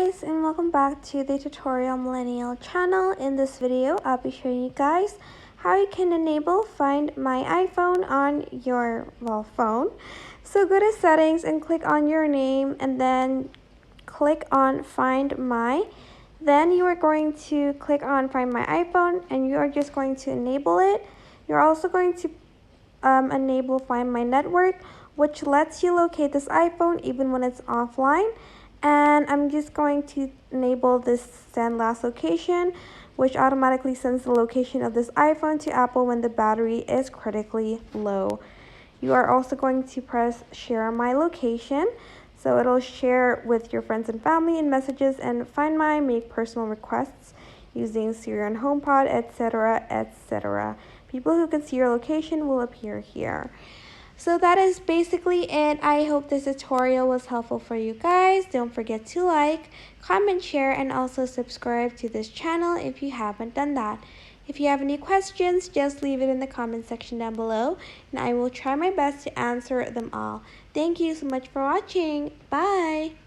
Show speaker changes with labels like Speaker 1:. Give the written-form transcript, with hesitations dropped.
Speaker 1: guys, and welcome back to the Tutorial Millennial channel. In this video, I'll be showing you guys how you can enable Find My iPhone on your phone. So go to settings and click on your name and then click on Find My. Then you are going to click on Find My iPhone and you are just going to enable it. You're also going to enable Find My Network, which lets you locate this iPhone even when it's offline. And I'm just going to enable this Send Last Location, which automatically sends the location of this iPhone to Apple when the battery is critically low. You are also going to press Share My Location, so it'll share with your friends and family in messages, and Find My, make personal requests using Siri and HomePod, etc., etc. People who can see your location will appear here. So that is basically it. I hope this tutorial was helpful for you guys. Don't forget to like, comment, share, and also subscribe to this channel if you haven't done that. If you have any questions, just leave it in the comment section down below, and I will try my best to answer them all. Thank you so much for watching. Bye!